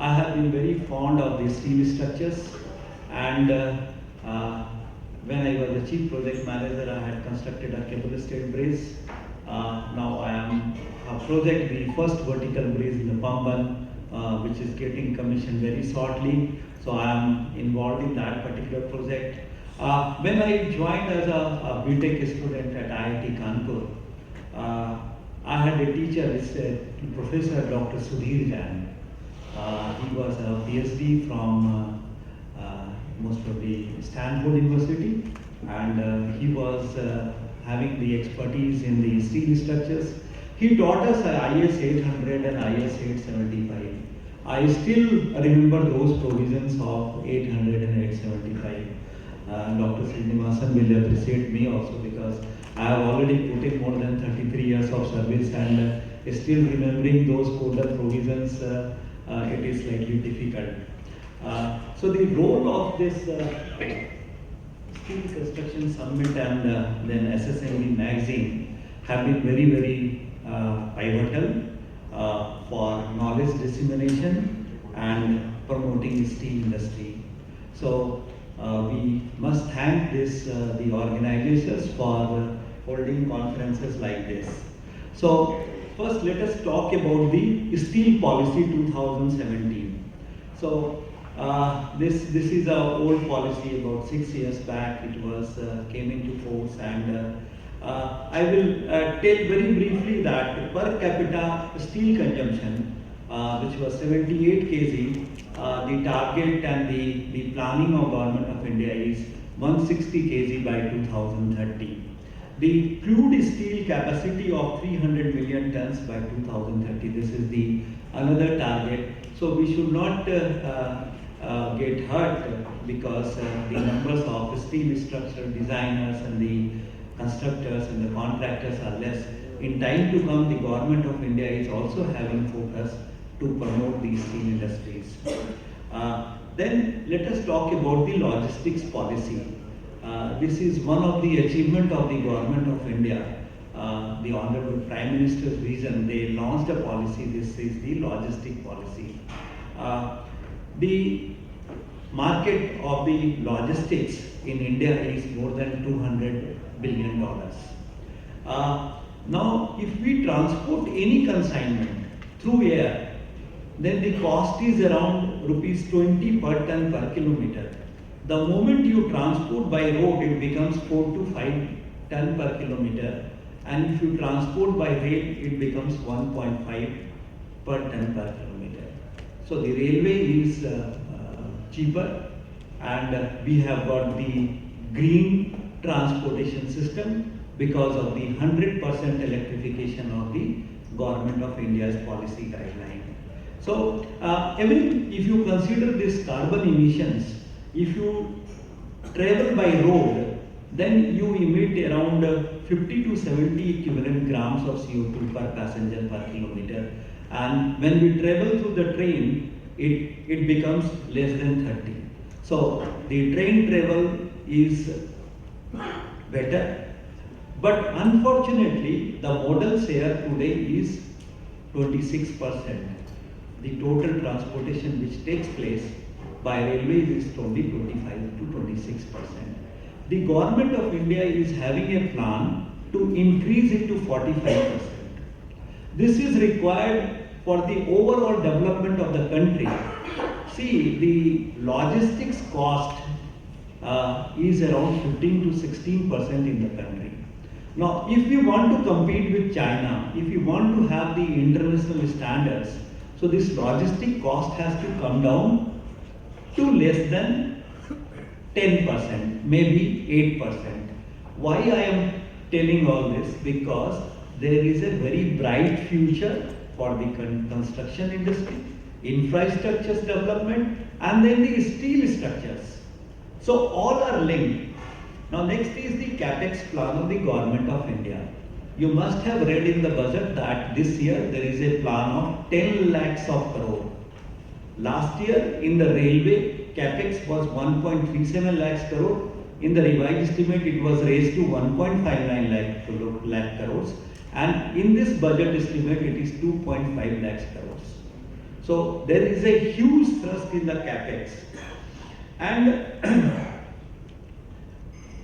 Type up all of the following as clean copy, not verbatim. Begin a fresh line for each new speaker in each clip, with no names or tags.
I have been very fond of the steel structures, and when I was the chief project manager, I had constructed a cable stayed bridge. Now I am project the first vertical bridge in the Pamban, which is getting commissioned very shortly. So I am involved in that particular project. When I joined as a BTech student at IIT Kanpur, I had a teacher, Professor Dr. Sudhir Jain. He was a PhD from most probably Stanford University, and he was having the expertise in the steel structures. He taught us IS 800 and IS 875. I still remember those provisions of 800 and 875. Dr. Srinivasan will appreciate me also because I have already put in more than 33 years of service, and still remembering those codal provisions, it is slightly difficult. So the role of this Steel Construction Summit and then SSMD magazine have been very pivotal for knowledge dissemination and promoting the steel industry. So we must thank the organizers for holding conferences like this. So first let us talk about the Steel Policy 2017. So this is an old policy. About 6 years back it was came into force, and I will tell very briefly that per capita steel consumption, which was 78 kg, the target and the planning of Government of India is 160 kg by 2030. The crude steel capacity of 300 million tons by 2030. This is the another target. So we should not get hurt because the numbers of steel structural designers and the constructors and the contractors are less. In time to come, the Government of India is also having focus to promote these steel industries. Then let us talk about the logistics policy. This is one of the achievement of the Government of India. The Honorable Prime Minister's vision, they launched a policy. This is the logistic policy. The market of the logistics in India is more than $200 billion. Now, if we transport any consignment through air, then the cost is around rupees 20 per ton per kilometer. The moment you transport by road, it becomes 4 to 5 ton per kilometer, and if you transport by rail, it becomes 1.5 per ton per kilometer. So the railway is cheaper, and we have got the green transportation system because of the 100% electrification of the Government of India's policy guideline. So if you consider this carbon emissions, if you travel by road, then you emit around 50 to 70 equivalent grams of CO2 per passenger per kilometer, and when we travel through the train, it becomes less than 30. So the train travel is better, but unfortunately the modal share today is 26%. The total transportation which takes place by railway is only 25 to 26%. The Government of India is having a plan to increase it to 45%. This is required for the overall development of the country. See, the logistics cost is around 15 to 16% in the country. Now, if we want to compete with China, if we want to have the international standards, so this logistic cost has to come down to less than 10%, maybe 8%. Why I am telling all this? Because there is a very bright future for the construction industry, infrastructure development, and then the steel structures. So all are linked. Now next is the capex plan of the Government of India. You must have read in the budget that this year there is a plan of 10 lakhs of crore. Last year in the railway, capex was 1.37 lakhs crore. In the revised estimate, it was raised to 1.59 lakh crores. And in this budget estimate, it is 2.5 lakhs crores. So there is a huge thrust in the capex. And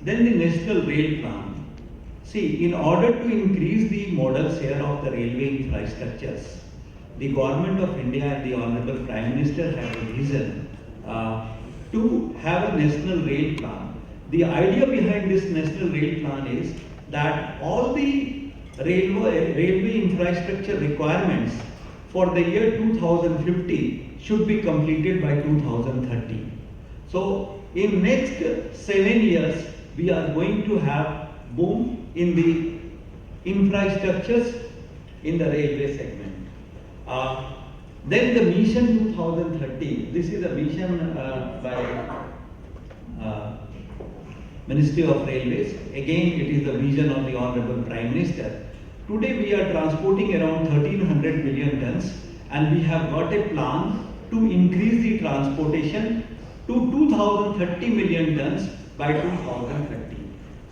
then the National Rail Plan. See, in order to increase the modal share of the railway infrastructures, the Government of India and the Honorable Prime Minister have a vision to have a National Rail Plan. The idea behind this National Rail Plan is that all the railway infrastructure requirements for the year 2050 should be completed by 2030. So in next 7 years, we are going to have boom in the infrastructures in the railway segment. Then the Mission 2030, this is a mission by Ministry of Railways. Again, it is the vision of the Honorable Prime Minister. Today we are transporting around 1300 million tons, and we have got a plan to increase the transportation to 2030 million tons by 2030.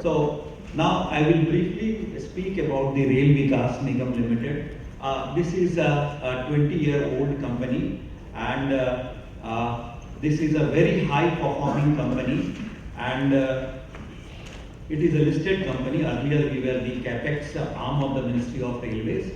So now I will briefly speak about the Rail Vikas Nigam Limited. This is a 20-year-old company, and this is a very high-performing company, and it is a listed company. Earlier we were the capex arm of the Ministry of Railways.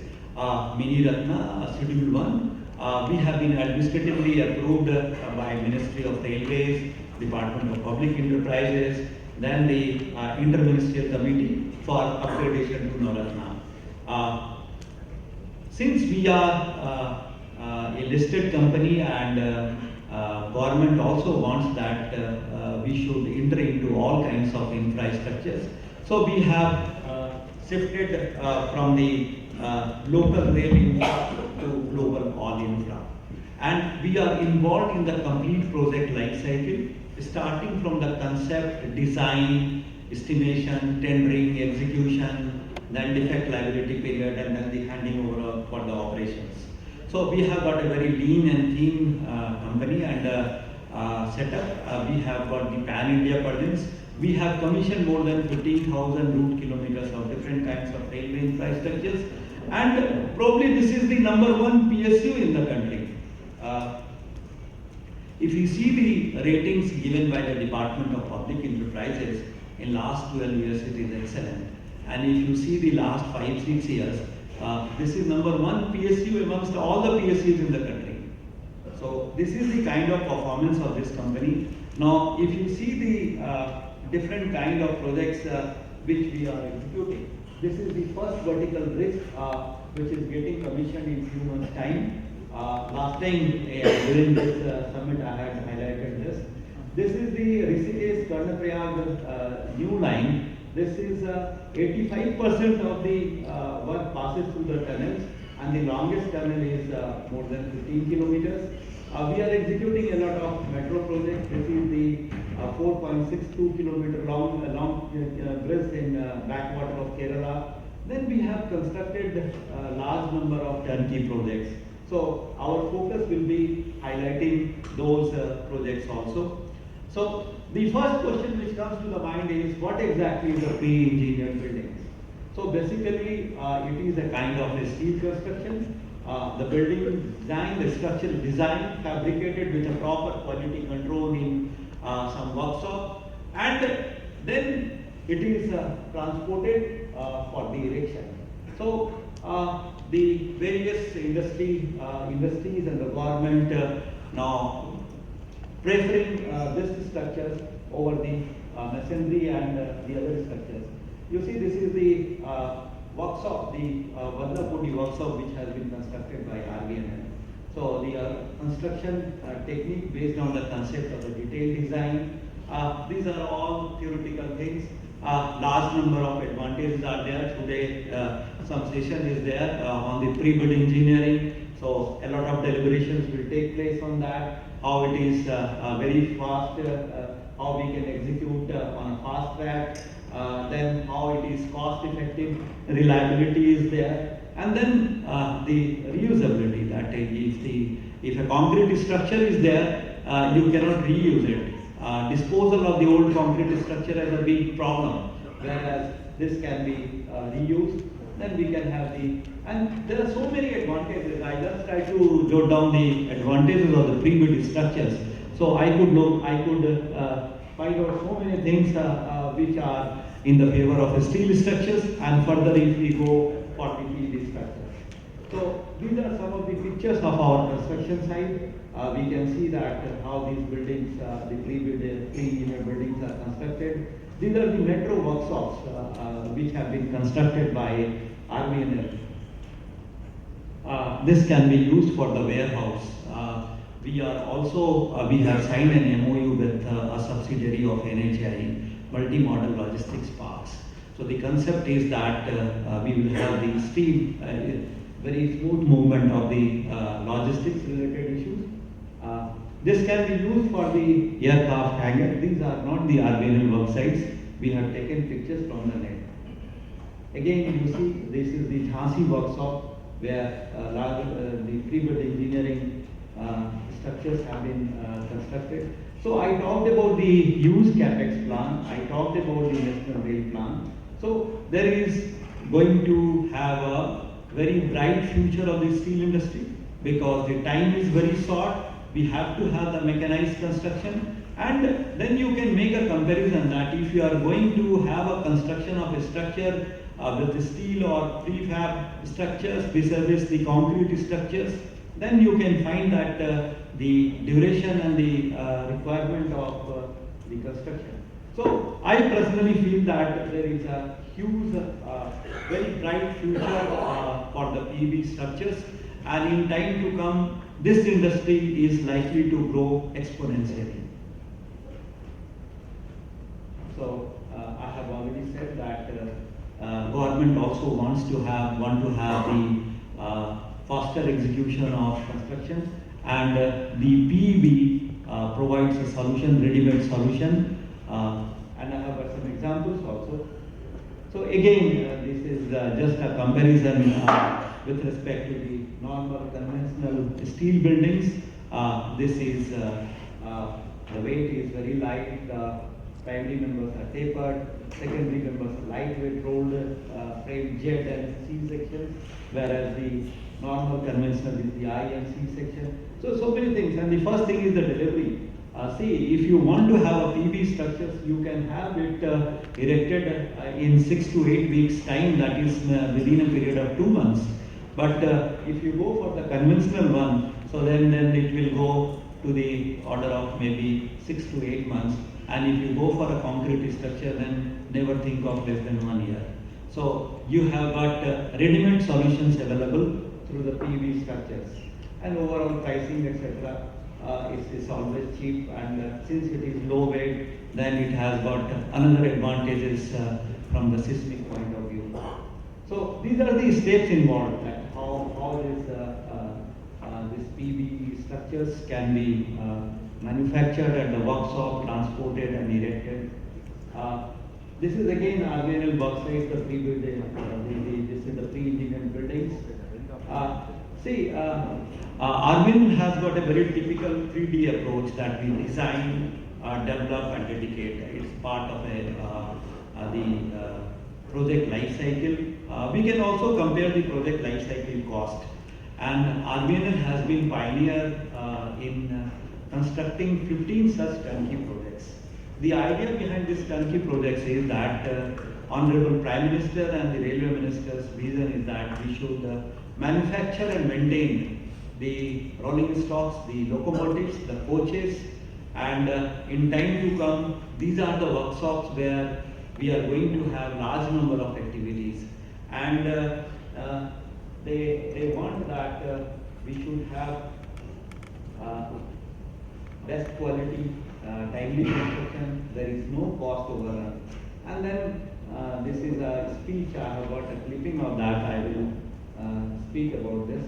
Mini Ratna, Schedule 1. We have been administratively approved by Ministry of Railways, Department of Public Enterprises, then the Inter-Ministerial Committee for upgradation to Navratna. Since we are a listed company, and government also wants that we should enter into all kinds of infrastructures, so we have shifted from the local rail infra to global all infra. And we are involved in the complete project life cycle, starting from the concept, design, estimation, tendering, execution, then defect liability period, and then the handing over for the operations. So we have got a very lean and thin company and setup. We have got the pan-India presence. We have commissioned more than 15,000 route kilometers of different kinds of railway infrastructures, and probably this is the #1 PSU in the country. If you see the ratings given by the Department of Public Enterprises, in last 12 years it is excellent. And if you see the last 5-6 years, this is #1 PSU amongst all the PSUs in the country. So this is the kind of performance of this company. Now, if you see the different kind of projects which we are executing, this is the first vertical bridge which is getting commissioned in few months' time. Last time during this summit I had highlighted this. This is the Rishikesh Karnaprayag new line. This is 85% of the work passes through the tunnels, and the longest tunnel is more than 15 kilometers. We are executing a lot of metro projects. This is the 4.62 kilometer long bridge in backwater of Kerala. Then we have constructed a large number of turnkey projects. So our focus will be highlighting those projects also. So the first question which comes to the mind is, what exactly is a pre-engineered building? So basically it is a kind of a steel construction. The building design, the structural design fabricated with a proper quality control in some workshop, and then it is transported for the erection. So the various industries and the government now preferring this structures over the masonry and the other structures. You see, this is the workshop, the Vadapudi workshop, which has been constructed by RVNL. So the construction technique based on the concept of the detailed design. These are all theoretical things. Large number of advantages are there. Today some session is there on the pre-bid engineering. So a lot of deliberations will take place on that. How it is very fast, how we can execute on a fast track. Then how it is cost effective, reliability is there, and then the reusability, that if a concrete structure is there, you cannot reuse it. Disposal of the old concrete structure is a big problem, whereas this can be reused. then we can have and there are so many advantages. I just try to jot down the advantages of the pre-built structures. So I could find out so many things which are in the favor of steel structures, and further if we go for the PVC structures. So these are some of the pictures of our construction site. We can see that how these buildings, the pre-engineered buildings are constructed. These are the metro workshops which have been constructed by RVNL. This can be used for the warehouse. We have signed an MOU with a subsidiary of NHI, Multi-Model Logistics Parks. So the concept is that we will have the very smooth movement of the logistics related issues. This can be used for the aircraft hangar. These are not the RVNL work sites. We have taken pictures from the net. Again, you see, this is the Jhansi workshop where the pre-built engineering structures have been constructed. So I talked about the huge capex plan. I talked about the national rail plan. So there is going to have a very bright future of the steel industry because the time is very short. We have to have the mechanized construction, and then you can make a comparison that if you are going to have a construction of a structure with steel or prefab structures vis-a-vis the concrete structures, then you can find that the duration and the requirement of the construction. So I personally feel that there is a huge, very bright future for the PEB structures, and in time to come, this industry is likely to grow exponentially. So I have already said that government also want to have the faster execution of construction, and the PEB provides a solution, ready-made solution, and I have some examples also. So again, this is just a comparison with respect to the normal conventional steel buildings. This is the weight is very light. The primary members are tapered. Secondary members are lightweight rolled frame jet and C section, whereas the normal conventional is the I and C section. So many things. And the first thing is the delivery. See, if you want to have a PB structures, you can have it erected in 6 to 8 weeks time, that is within a period of 2 months. But if you go for the conventional one, so then it will go to the order of maybe 6 to 8 months. And if you go for a concrete structure, then never think of less than 1 year. So you have got ready-made solutions available through the PB structures, and overall pricing, etc. It's always cheap, and since it is low weight, then it has got another advantages from the seismic point of view. So these are the steps involved, that how this PB structures can be manufactured at the workshop, transported and erected. This is again RVNL work site, the pre-built, this is the pre-engineered buildings. RVNL has got a very typical 3D approach that we design, develop and dedicate. It's part of the project life cycle. We can also compare the project life cycle cost. And RVNL has been pioneer in constructing 15 such turnkey projects. The idea behind these turnkey projects is that Honorable Prime Minister and the Railway Minister's vision is that we should manufacture and maintain the rolling stocks, the locomotives, the coaches, and in time to come, these are the workshops where we are going to have large number of activities. And they want that we should have best quality, timely construction, there is no cost overrun. And then this is a speech, I have got a clipping of that, I will speak about this.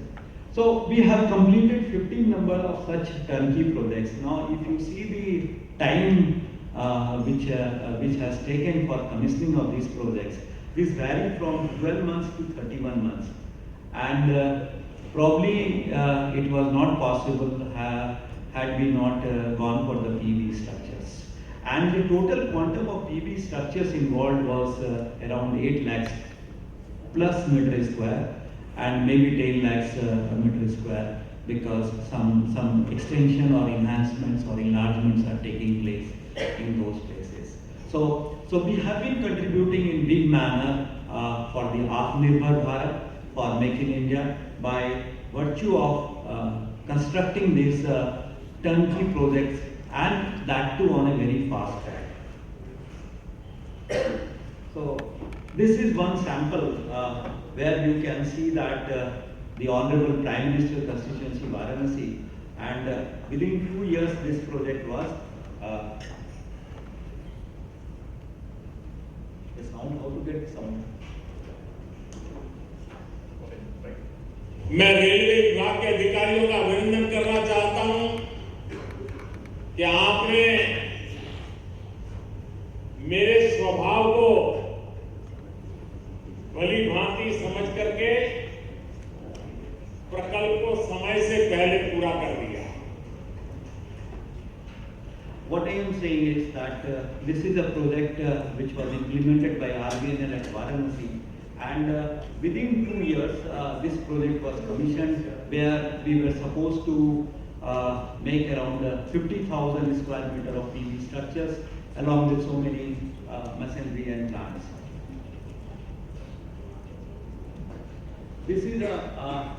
So we have completed 15 number of such turnkey projects. Now if you see the time which has taken for commissioning of these projects, this varied from 12 months to 31 months. And probably it was not possible had we not gone for the PB structures. And the total quantum of PB structures involved was around 8 lakhs plus meter square, and maybe 10 lakhs meter square, because some extension or enhancements or enlargements are taking place in those places. So we have been contributing in big manner for the Atmanirbhar Bharat, for Make in India, by virtue of constructing these turnkey projects, and that too on a very fast track. So this is one sample where you can see that the Honorable Prime Minister constituency Varanasi, and within 2 years this project was the sound, how to get sound?
मैं railway विभाग के अधिकारियों का अभिनंदन करना चाहता हूं कि आपने मेरे स्वभाव को भली भांति समझ करके प्रकल्प को समय से पहले पूरा कर दिया।
What I am saying is that this is a project which was implemented by RVNL at Varanasi, and within 2 years this project was commissioned, where we were supposed to make around 50,000 square meter of PV structures along with so many machinery and plants. This is a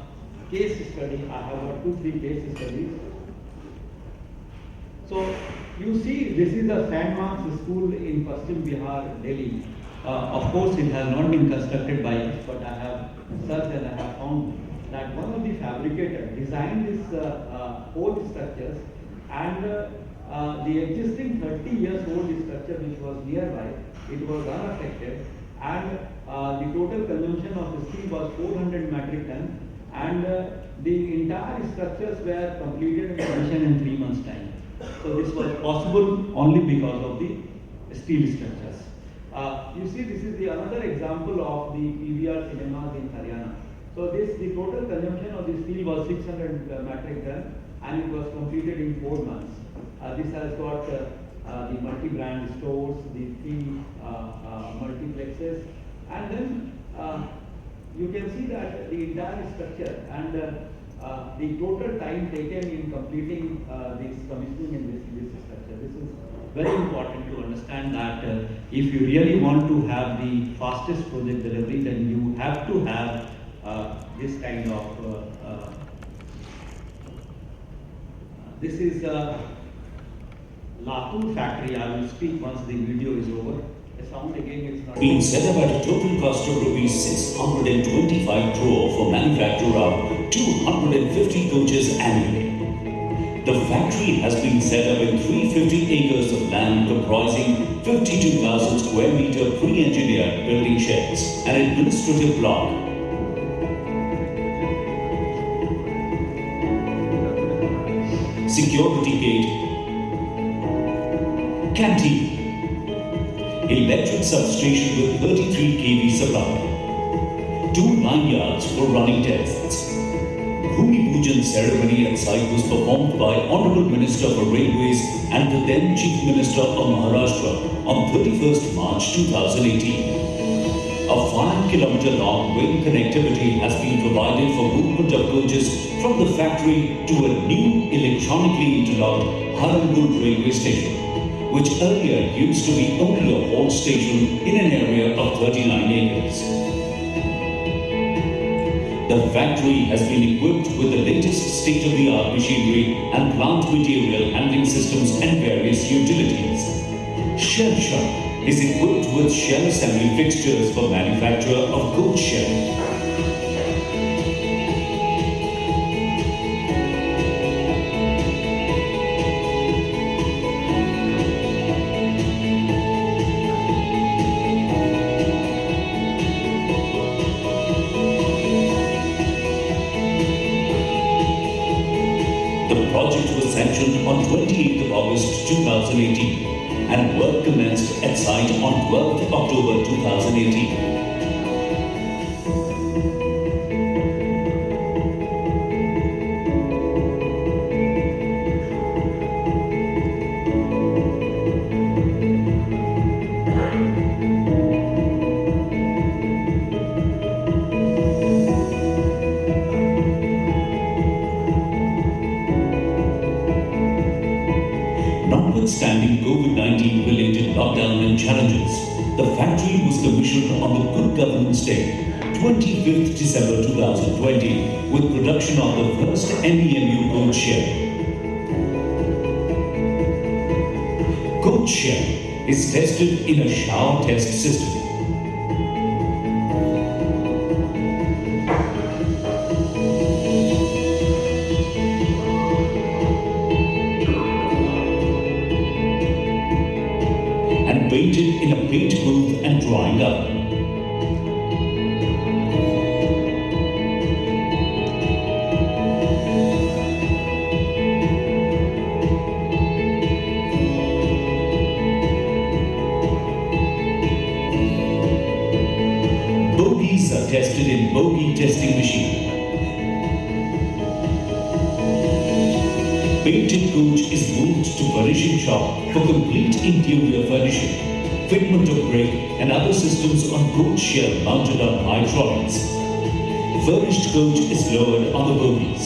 case study. I have 2-3 case studies. So you see, this is a Sandmarks school in Paschim Bihar, Delhi. Of course, it has not been constructed by us, but I have searched and I have found that one of the fabricators designed this whole structures, and the existing 30 years old structure which was nearby, it was unaffected, and the total consumption of the steel was 400 metric ton, and the entire structures were completed and commissioned in 3 months' time. So this was possible only because of the steel structures. You see, this is the another example of the PVR cinemas in Haryana. So the total consumption of the steel was 600 metric ton, and it was completed in 4 months. This has got the multi-brand stores, the 3 multiplexes, and then you can see that the entire structure and the total time taken in completing this commissioning in this structure. This is very important to understand that if you really want to have the fastest project delivery, then you have to have this kind of this is Latur factory. I will speak once the video is over. The sound again is not
being set up at a total cost of rupees 625 crore for manufacture of 250 coaches annually. The factory has been set up in 350 acres of land comprising 52,000 square meter pre-engineered building sheds, an administrative block, security gate, canteen, electric substation with 33 kV supply, 2 line yards for running tests. Bhumi Pujan ceremony at site was performed by Honorable Minister for Railways and the then Chief Minister of Maharashtra on 31st March 2018. A 5-kilometer long rail connectivity has been provided for movement of coaches from the factory to a new electronically interlocked Harangul railway station, which earlier used to be only a halt station in an area of 39 acres. The factory has been equipped with the latest state-of-the-art machinery and plant material handling systems and various utilities. Shell shop is equipped with shell assembly fixtures for manufacture of coach shell. The project was sanctioned on 28th of August 2018 and work commenced at site on 12th October 2018. and challenges, the factory was commissioned on the Good Governance Day, 25th December 2020, with production of the first MEMU coach shell. Coach shell is tested in a shower test system. And painted in a paint booth and drying oven. Bogies are tested in bogie testing machine. Painted coach is moved to finishing shop for complete interior furnishing, fitment of brake and other systems on coach shell mounted on high trolleys. Furnished coach is lowered on the bogies.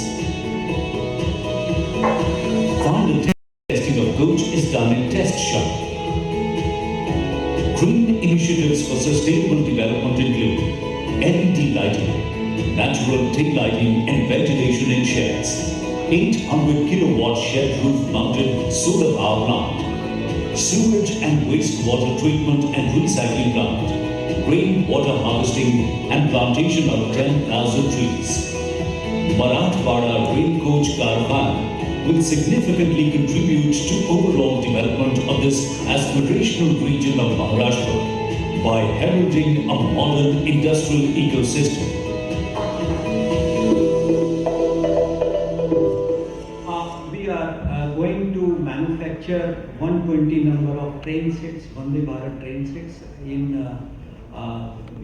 Final testing of coach is done in test shop. Green initiatives for sustainable development include LED lighting, natural tail lighting and ventilation in sheds, 800 kilowatt shed roof mounted solar power plant, sewage and wastewater treatment and recycling plant, rainwater harvesting and plantation of 10,000 trees. Marathwada Rail Coach Caravan will significantly contribute to overall development of this aspirational region of Maharashtra by heralding a modern industrial ecosystem.
We are going to manufacture 120 number of train sets, Vande Bharat train sets. We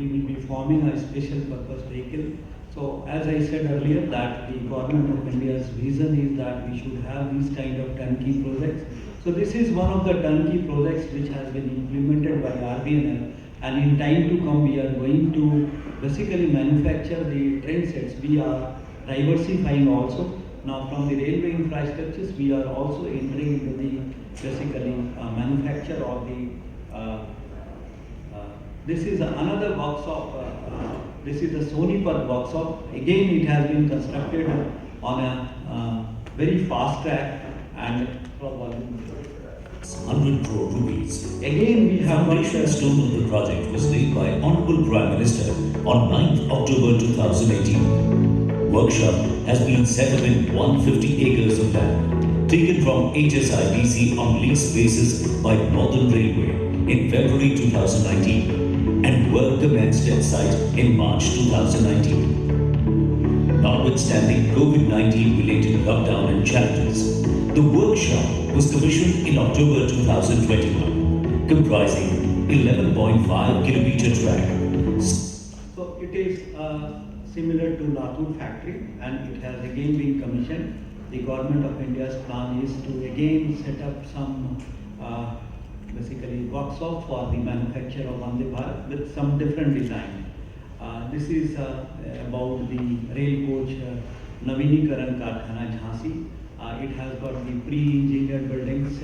will be forming a special purpose vehicle. So as I said earlier, that the government of India's vision is that we should have these kind of turnkey projects. So this is one of the turnkey projects which has been implemented by RVNL, and in time to come we are going to basically manufacture the train sets. We are diversifying also. Now from the railway infrastructures, we are also entering into the basically manufacture of the this is another workshop. This is the Sonipat workshop. Again, it has been constructed on a very fast track and
100 crore rupees.
Again, we have
Foundation stone of the project was laid by Honorable Prime Minister on 9th October 2018. Workshop has been set up in 150 acres of land, taken from HSIBC on lease basis by Northern Railway in February 2019. And work commenced at site in March 2019. Notwithstanding COVID-19 related lockdown and challenges, the workshop was commissioned in October 2021, comprising 11.5 kilometer track.
So it is similar to Latur factory, and it has again been commissioned. The government of India's plan is to again set up some basically workshop for the manufacture of Vande Bharat with some different design. This is about the rail coach Navinikaran Karkhana Jhansi. It has got the pre-engineered buildings,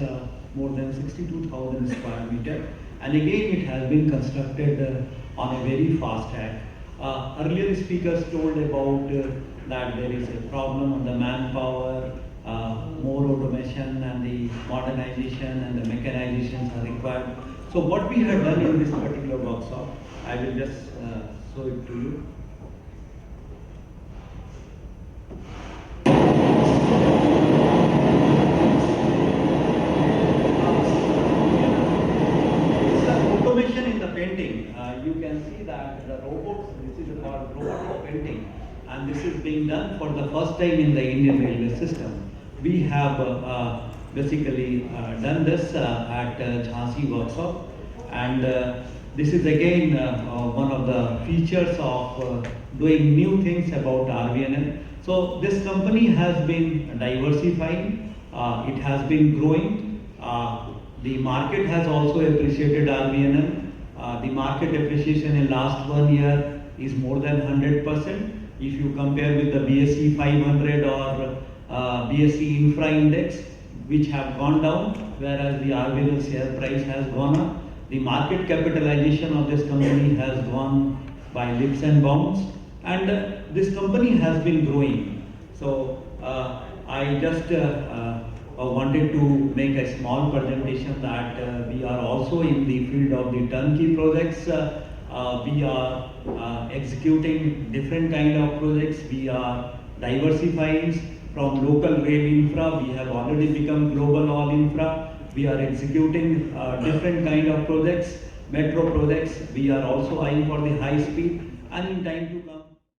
more than 62,000 square meter, and again it has been constructed on a very fast track. Earlier speakers told about that there is a problem on the manpower, more automation and the modernization and the mechanizations are required. So what we have done in this particular workshop, I will just show it to you. Automation in the painting. You can see that the robots, this is called robot painting, and this is being done for the first time in the Indian railway system. We have basically done this at Jhansi workshop, and this is again one of the features of doing new things about RVNL. So this company has been diversifying, it has been growing. The market has also appreciated RVNL. The market appreciation in last 1 year is more than 100%. If you compare with the BSE 500 or BSE Infra Index, which have gone down, whereas the RVNL share price has gone up. The market capitalization of this company has gone by leaps and bounds, and this company has been growing. So I just wanted to make a small presentation that we are also in the field of the turnkey projects. We are executing different kind of projects. We are diversifying from local rail infra. We have already become global all infra. We are executing different kind of projects, metro projects. We are also eyeing for the high speed, and in time to come.